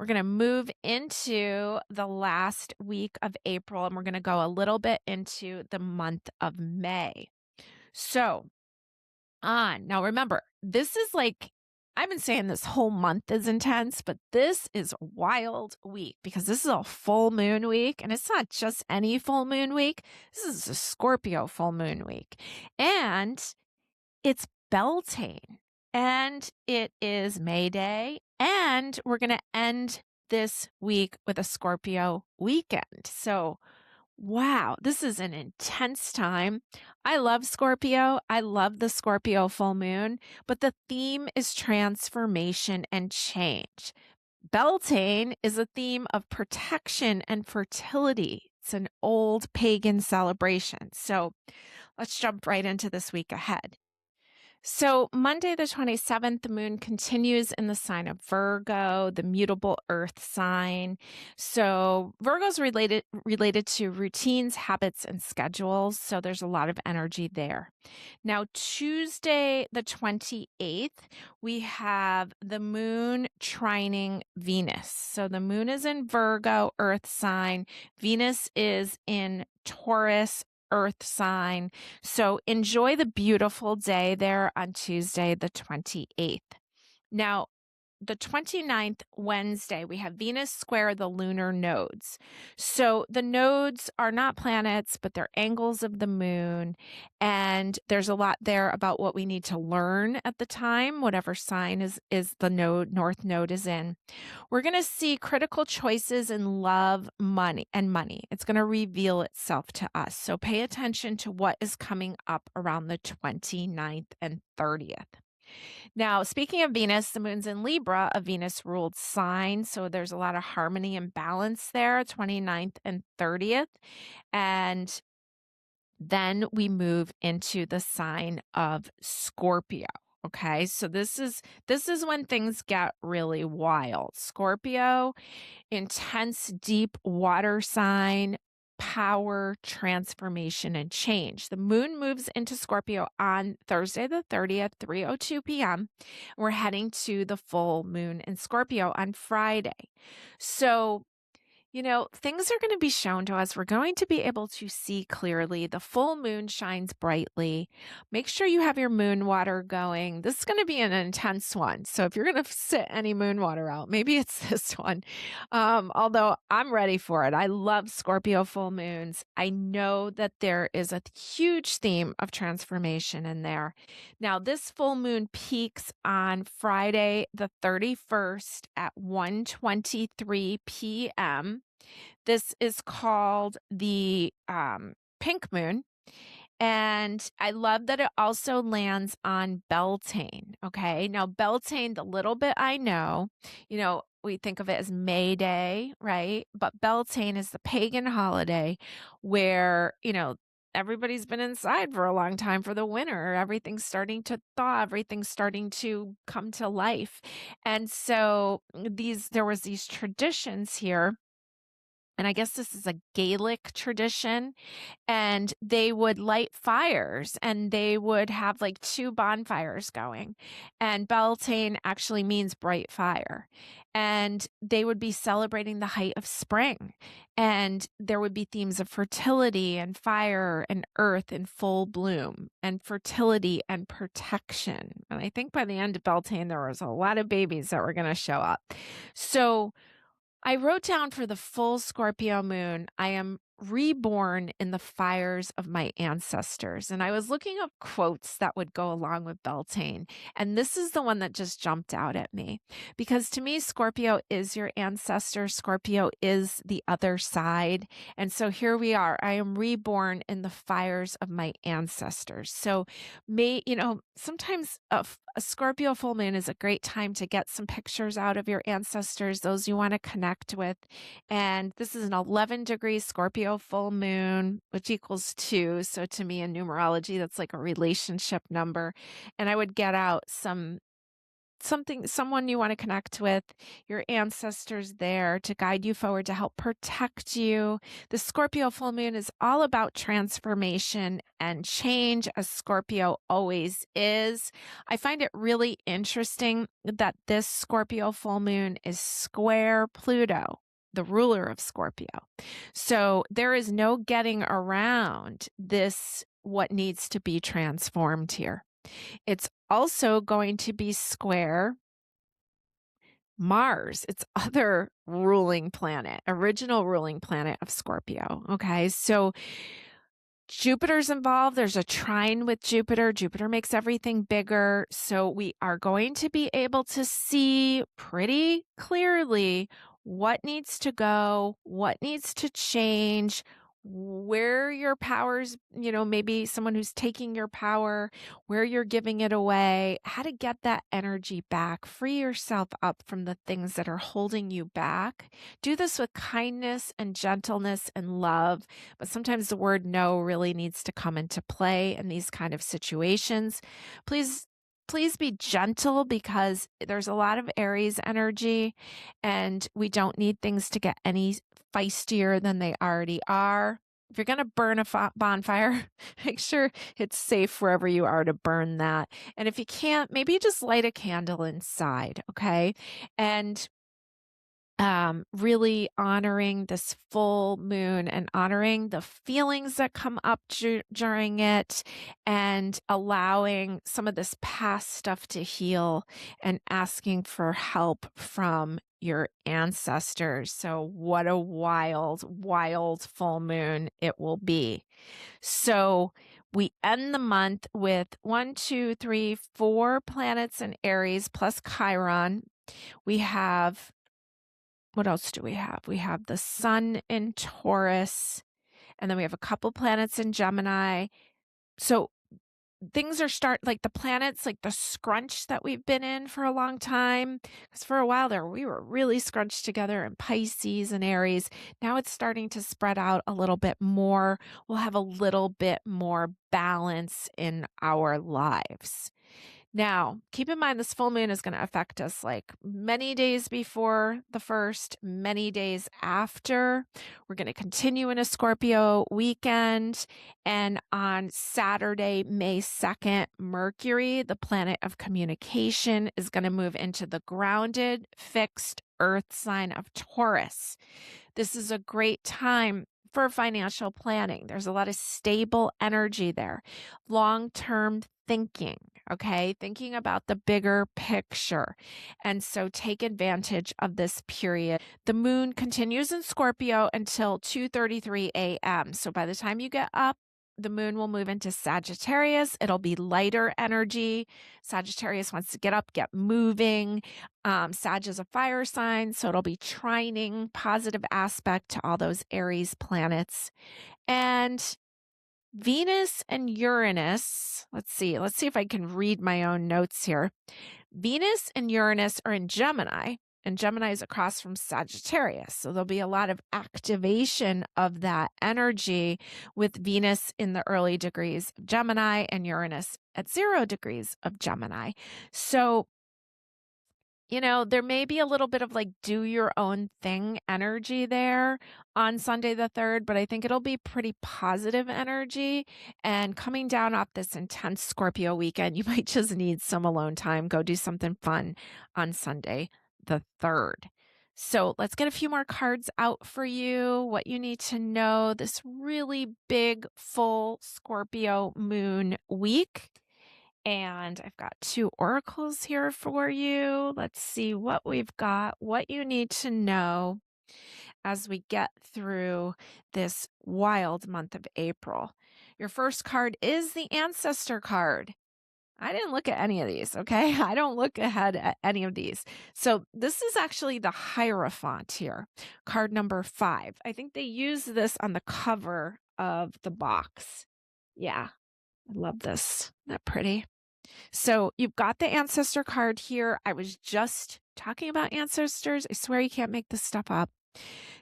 We're going to move into the last week of April, and we're going to go a little bit into the month of May. So, now remember, this is like, I've been saying this whole month is intense, but this is a wild week because this is a full moon week, and it's not just any full moon week. This is a Scorpio full moon week. And it's Beltane, and it is May Day, and we're going to end this week with a Scorpio weekend. So, wow, this is an intense time. I love Scorpio. I love the Scorpio full moon, but the theme is transformation and change. Beltane is a theme of protection and fertility. It's an old pagan celebration. So let's jump right into this week ahead. So, Monday the 27th, the moon continues in the sign of Virgo, the mutable earth sign. So, Virgo's related to routines, habits, and schedules. So, there's a lot of energy there. Now, Tuesday the 28th, we have the moon trining Venus. So, the moon is in Virgo, earth sign. Venus is in Taurus, earth sign. So enjoy the beautiful day there on Tuesday, the 28th. Now, the 29th, Wednesday, we have Venus square the lunar nodes. So the nodes are not planets, but they're angles of the moon. And there's a lot there about what we need to learn at the time, whatever sign is the node, north node is in. We're going to see critical choices in love, money. It's going to reveal itself to us. So pay attention to what is coming up around the 29th and 30th. Now, speaking of Venus, the moon's in Libra, a Venus-ruled sign. So there's a lot of harmony and balance there, 29th and 30th. And then we move into the sign of Scorpio. Okay, so this is when things get really wild. Scorpio, intense, deep water sign, power, transformation, and change. The moon moves into Scorpio on Thursday the 30th, 3:02 p.m. We're heading to the full moon in Scorpio on Friday. So, things are going to be shown to us. We're going to be able to see clearly. The full moon shines brightly. Make sure you have your moon water going. This is going to be an intense one. So if you're going to sit any moon water out, maybe it's this one. Although I'm ready for it. I love Scorpio full moons. I know that there is a huge theme of transformation in there. Now, this full moon peaks on Friday, the 31st at 1:23 p.m. This is called the pink moon. And I love that it also lands on Beltane. Okay. Now, Beltane, the little bit I know, we think of it as May Day, right? But Beltane is the pagan holiday where, everybody's been inside for a long time for the winter. Everything's starting to thaw. Everything's starting to come to life. And so there was these traditions here. And I guess this is a Gaelic tradition, and they would light fires and they would have like two bonfires going. And Beltane actually means bright fire. And they would be celebrating the height of spring. And there would be themes of fertility and fire and earth in full bloom and fertility and protection. And I think by the end of Beltane, there was a lot of babies that were going to show up. So I wrote down for the full Scorpio moon, I am reborn in the fires of my ancestors. And I was looking up quotes that would go along with Beltane. And this is the one that just jumped out at me. Because to me, Scorpio is your ancestor. Scorpio is the other side. And so here we are. I am reborn in the fires of my ancestors. So sometimes a Scorpio full moon is a great time to get some pictures out of your ancestors, those you want to connect with. And this is an 11-degree Scorpio full moon, which equals 2. So to me in numerology, that's like a relationship number. And I would get out some someone you want to connect with, your ancestors there to guide you forward, to help protect you. The Scorpio full moon is all about transformation and change, as Scorpio always is. I find it really interesting that this Scorpio full moon is square Pluto, the ruler of Scorpio. So there is no getting around this, what needs to be transformed here. It's also going to be square Mars, its other ruling planet, original ruling planet of Scorpio. Okay, so Jupiter's involved. There's a trine with Jupiter. Jupiter makes everything bigger. So we are going to be able to see pretty clearly what needs to go, what needs to change, where your powers, maybe someone who's taking your power, where you're giving it away, how to get that energy back, free yourself up from the things that are holding you back. Do this with kindness and gentleness and love, but sometimes the word no really needs to come into play in these kind of situations. Please be gentle, because there's a lot of Aries energy and we don't need things to get any feistier than they already are. If you're going to burn a bonfire, make sure it's safe wherever you are to burn that. And if you can't, maybe just light a candle inside, okay? And really honoring this full moon and honoring the feelings that come up during it, and allowing some of this past stuff to heal and asking for help from your ancestors. So what a wild, wild full moon it will be. So we end the month with 4 planets in Aries plus Chiron. We have, what else do we have? We have the sun in Taurus, and then we have a couple planets in Gemini. So things are like the planets, like the scrunch that we've been in for a long time. Because for a while there, we were really scrunched together in Pisces and Aries. Now it's starting to spread out a little bit more. We'll have a little bit more balance in our lives. Now, keep in mind, this full moon is going to affect us like many days before the first, many days after. We're going to continue in a Scorpio weekend. And on Saturday, May 2nd, Mercury, the planet of communication, is going to move into the grounded, fixed Earth sign of Taurus. This is a great time for financial planning. There's a lot of stable energy there. Long-term thinking, okay? Thinking about the bigger picture. And so take advantage of this period. The moon continues in Scorpio until 2:33 a.m. So by the time you get up, the moon will move into Sagittarius. It'll be lighter energy. Sagittarius wants to get up, get moving. Sag is a fire sign, so it'll be trining, positive aspect to all those Aries planets. And Venus and Uranus, let's see if I can read my own notes here. Venus and Uranus are in Gemini, and Gemini is across from Sagittarius. So there'll be a lot of activation of that energy with Venus in the early degrees of Gemini and Uranus at 0 degrees of Gemini. So, there may be a little bit of like do your own thing energy there on Sunday the 3rd, but I think it'll be pretty positive energy. And coming down off this intense Scorpio weekend, you might just need some alone time. Go do something fun on Sunday the 3rd. So let's get a few more cards out for you. What you need to know this really big, full Scorpio moon week. And I've got 2 oracles here for you. Let's see what we've got, what you need to know as we get through this wild month of April. Your first card is the Ancestor card. I didn't look at any of these, okay? I don't look ahead at any of these. So this is actually the Hierophant here, card number 5. I think they use this on the cover of the box. Yeah, I love this. Isn't that pretty? So you've got the Ancestor card here. I was just talking about ancestors. I swear you can't make this stuff up.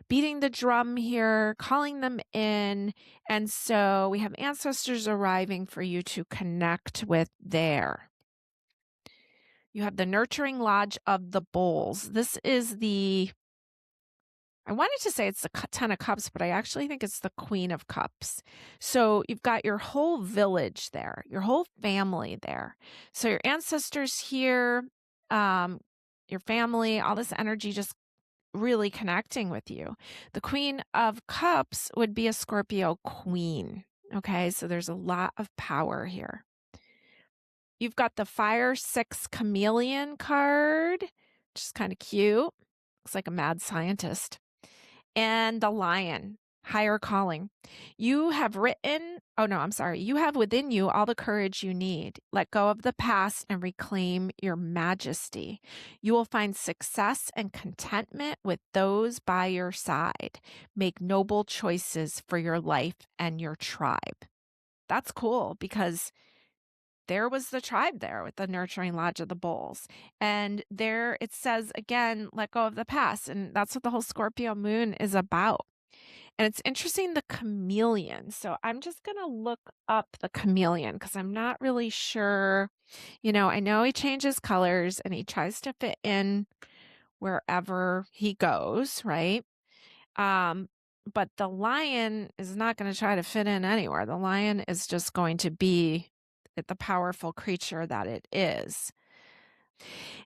Beating the drum here, calling them in. And so we have ancestors arriving for you to connect with there. You have the Nurturing Lodge of the Bulls. This is I wanted to say it's the 10 of Cups, but I actually think it's the Queen of Cups. So you've got your whole village there, your whole family there. So your ancestors here, your family, all this energy just really connecting with you. The Queen of Cups would be a Scorpio queen. Okay, so there's a lot of power here. You've got the Fire 6 Chameleon card, which is kind of cute. Looks like a mad scientist. And the Lion, higher calling. You have you have within you all the courage you need. Let go of the past and reclaim your majesty. You will find success and contentment with those by your side. Make noble choices for your life and your tribe. That's cool because there was the tribe there with the Nurturing Lodge of the Bulls. And there it says again, let go of the past. And that's what the whole Scorpio moon is about. And it's interesting, the chameleon. So I'm just going to look up the chameleon because I'm not really sure. I know he changes colors and he tries to fit in wherever he goes, right? But the lion is not going to try to fit in anywhere. The lion is just going to be the powerful creature that it is.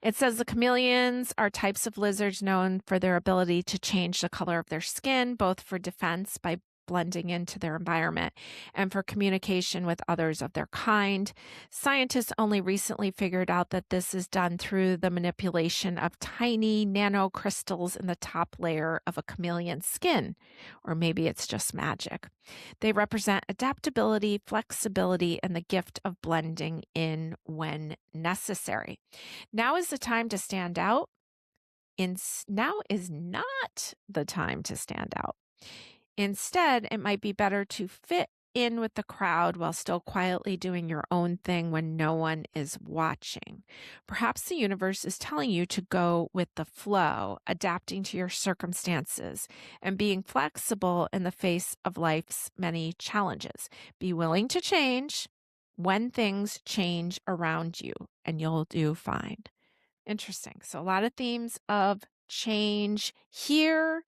It says the chameleons are types of lizards known for their ability to change the color of their skin, both for defense by blending into their environment and for communication with others of their kind. Scientists only recently figured out that this is done through the manipulation of tiny nanocrystals in the top layer of a chameleon's skin, or maybe it's just magic. They represent adaptability, flexibility, and the gift of blending in when necessary. Now is the time to stand out. Now is not the time to stand out. Instead, it might be better to fit in with the crowd while still quietly doing your own thing when no one is watching. Perhaps the universe is telling you to go with the flow, adapting to your circumstances, and being flexible in the face of life's many challenges. Be willing to change when things change around you, and you'll do fine. Interesting. So a lot of themes of change here.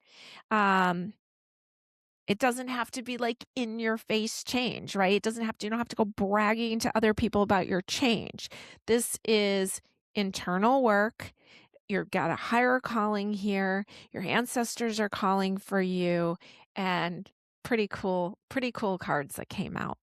It doesn't have to be like in your face change, right? You don't have to go bragging to other people about your change. This is internal work. You've got a higher calling here. Your ancestors are calling for you, and pretty cool cards that came out.